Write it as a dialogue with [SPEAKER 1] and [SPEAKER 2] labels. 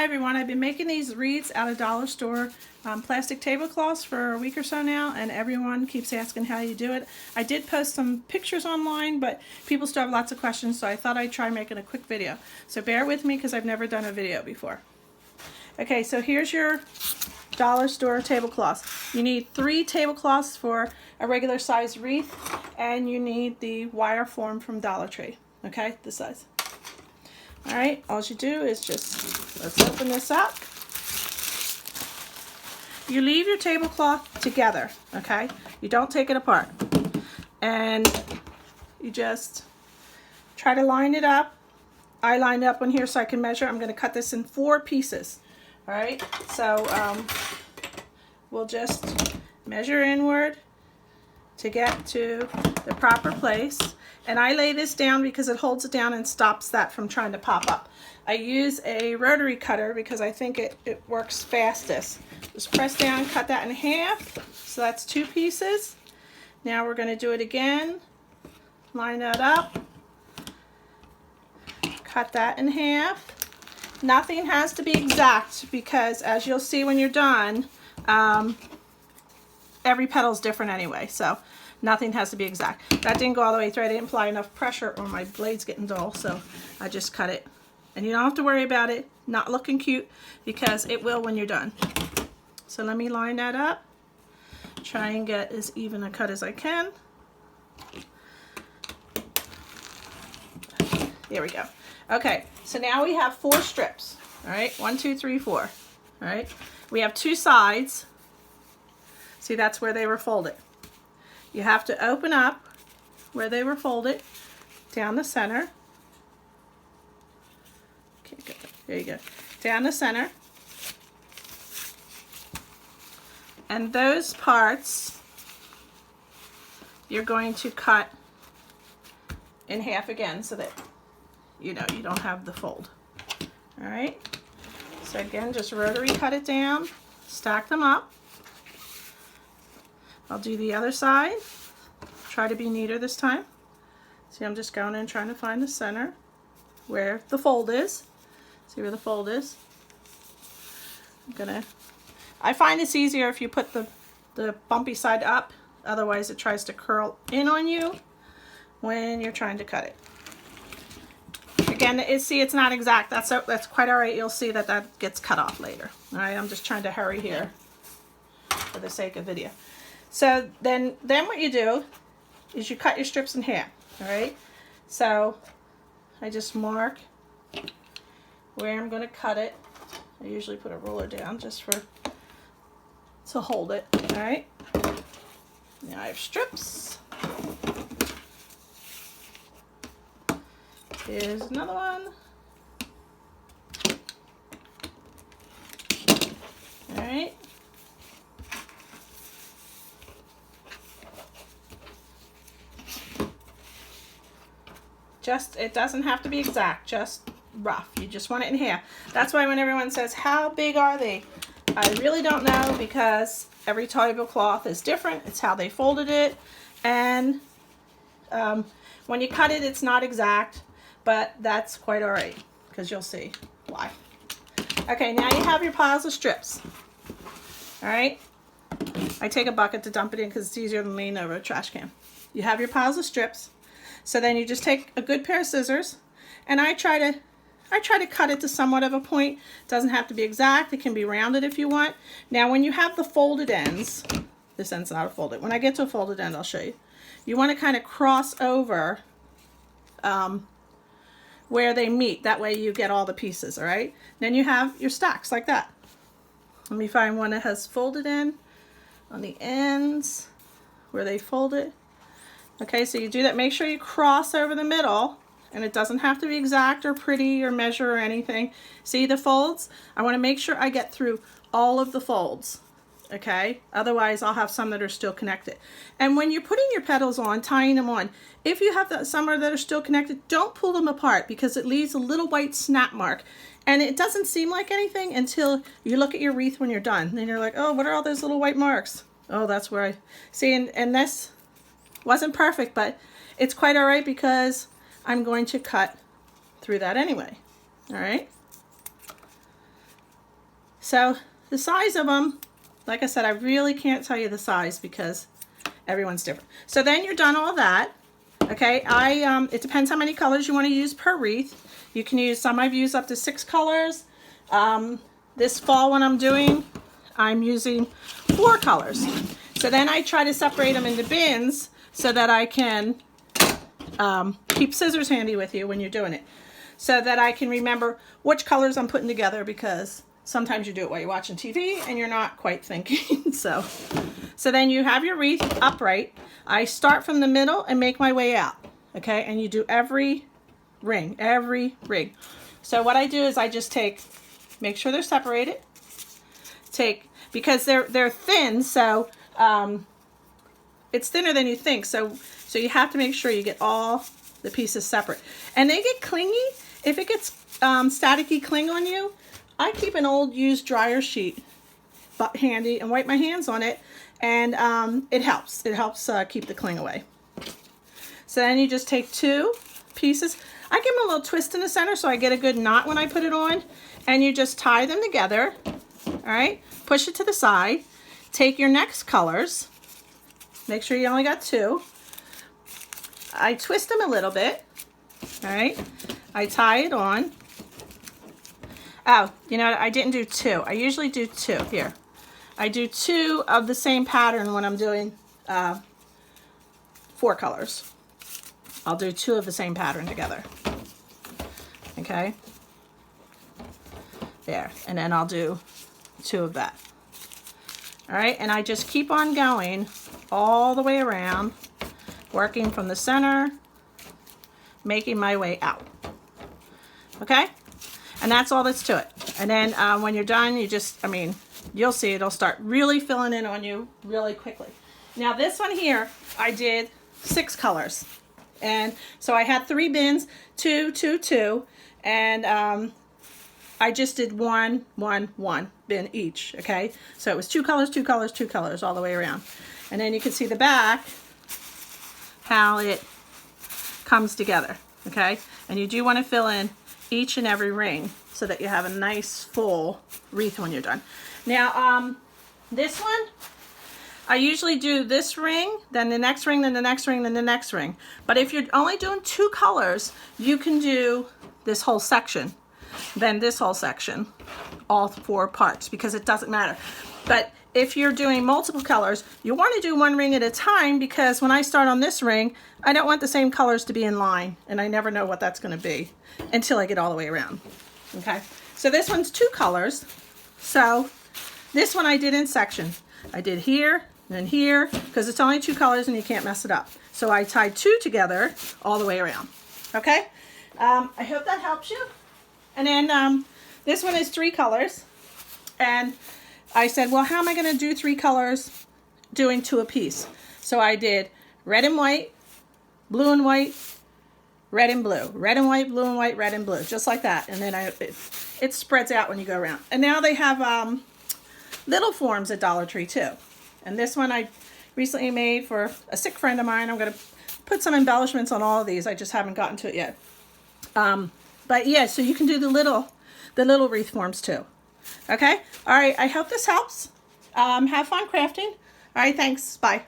[SPEAKER 1] everyone, I've been making these wreaths out of dollar store plastic tablecloths for a week or so now, and everyone keeps asking how you do it. I did post some pictures online, but people still have lots of questions, so I thought I'd try making a quick video. So bear with me because I've never done a video before. Okay, so here's your dollar store tablecloths. You need 3 tablecloths for a regular size wreath, and you need the wire form from Dollar Tree. Okay, this size. All right, all you do is just, let's open this up. You leave your tablecloth together, okay? You don't take it apart. And you just try to line it up. I lined up one here so I can measure. I'm going to cut this in 4 pieces. All right, so we'll just measure inward to get to the proper place. And I lay this down because it holds it down and stops that from trying to pop up. I use a rotary cutter because I think it works fastest. Just press down, cut that in half. So that's 2 pieces. Now we're going to do it again. Line that up. Cut that in half. Nothing has to be exact because, as you'll see when you're done, every petal's different anyway. So nothing has to be exact. That didn't go all the way through. I didn't apply enough pressure or my blade's getting dull, so I just cut it. And you don't have to worry about it not looking cute because it will when you're done. So let me line that up. Try and get as even a cut as I can. There we go. Okay, so now we have 4 strips. All right, 1, 2, 3, 4. All right, we have 2 sides. See, that's where they were folded. You have to open up where they were folded down the center. Okay, good. There you go. Down the center. And those parts you're going to cut in half again so that you don't have the fold. All right. So again, just rotary cut it down, stack them up. I'll do the other side. Try to be neater this time. See, I'm just going in trying to find the center where the fold is. See where the fold is? I find it's easier if you put the bumpy side up. Otherwise it tries to curl in on you when you're trying to cut it. Again, see, it's not exact. That's quite all right. You'll see that gets cut off later. All right, I'm just trying to hurry here for the sake of video. So then what you do is you cut your strips in half. All right, so I just mark where I'm going to cut it. I usually put a ruler down just to hold it. All right, now I have strips. Here's another one. All right. It doesn't have to be exact, just rough. You just want it in half. That's why when everyone says, how big are they? I really don't know because every tablecloth is different. It's how they folded it. And when you cut it, it's not exact. But that's quite all right, because you'll see why. Okay, now you have your piles of strips. All right? I take a bucket to dump it in because it's easier than leaning over a trash can. You have your piles of strips. So then you just take a good pair of scissors, and I try to cut it to somewhat of a point. It doesn't have to be exact. It can be rounded if you want. Now, when you have the folded ends, this end's not a folded. When I get to a folded end, I'll show you. You want to kind of cross over where they meet. That way you get all the pieces, all right? Then you have your stacks like that. Let me find one that has folded in on the ends where they fold it. Okay, so you do that. Make sure you cross over the middle, and it doesn't have to be exact or pretty or measure or anything. See the folds? I want to make sure I get through all of the folds. Okay, otherwise I'll have some that are still connected. And when you're putting your petals on, tying them on, if you have some that are still connected, don't pull them apart because it leaves a little white snap mark. And it doesn't seem like anything until you look at your wreath when you're done. Then you're like, oh, what are all those little white marks? Oh, that's where I see. And this wasn't perfect, but it's quite all right because I'm going to cut through that anyway. All right. So the size of them, like I said, I really can't tell you the size because everyone's different. So then you're done all that. Okay, it depends how many colors you want to use per wreath. You can use, some I've used up to 6 colors. This fall when I'm doing, I'm using 4 colors. So then I try to separate them into bins so that I can keep scissors handy with you when you're doing it. So that I can remember which colors I'm putting together, because sometimes you do it while you're watching TV and you're not quite thinking. So then you have your wreath upright. I start from the middle and make my way out. Okay, and you do every ring. So what I do is I just make sure they're separated. Because they're thin, so it's thinner than you think. So you have to make sure you get all the pieces separate. And they get clingy. If it gets staticky cling on you, I keep an old used dryer sheet handy and wipe my hands on it, and it helps. It helps keep the cling away. So then you just take 2 pieces. I give them a little twist in the center so I get a good knot when I put it on, and you just tie them together. All right, push it to the side. Take your next colors. Make sure you only got 2. I twist them a little bit. All right, I tie it on. Oh, you know what? I didn't do 2. I usually do 2. Here, I do 2 of the same pattern when I'm doing 4 colors. I'll do 2 of the same pattern together. Okay, there, and then I'll do 2 of that. All right, and I just keep on going all the way around, working from the center, making my way out. Okay, and that's all that's to it. And then when you're done, you just, you'll see it'll start really filling in on you really quickly. Now this one here, I did 6 colors. And so I had 3 bins, 2, 2, 2, and I just did 1, 1, 1 bin each, okay? So it was 2 colors, 2 colors, 2 colors all the way around. And then you can see the back, how it comes together, okay? And you do want to fill in each and every ring so that you have a nice full wreath when you're done. Now, this one, I usually do this ring, then the next ring, then the next ring, then the next ring. But if you're only doing 2 colors, you can do this whole section, then this whole section, all 4 parts, because it doesn't matter. But if you're doing multiple colors, you want to do 1 ring at a time, because when I start on this ring, I don't want the same colors to be in line, and I never know what that's going to be until I get all the way around. Okay, so this one's 2 colors. So this one I did in sections. I did here, then here, because it's only 2 colors and you can't mess it up. So I tied 2 together all the way around. Okay, I hope that helps you. And then this one is 3 colors. And I said, well, how am I going to do 3 colors doing 2 apiece? So I did red and white, blue and white, red and blue, red and white, blue and white, red and blue, just like that. And then it spreads out when you go around. And now they have little forms at Dollar Tree too. And this one I recently made for a sick friend of mine. I'm going to put some embellishments on all of these. I just haven't gotten to it yet. But yeah, so you can do the little wreath forms too. Okay? All right, I hope this helps. Have fun crafting. All right, thanks. Bye.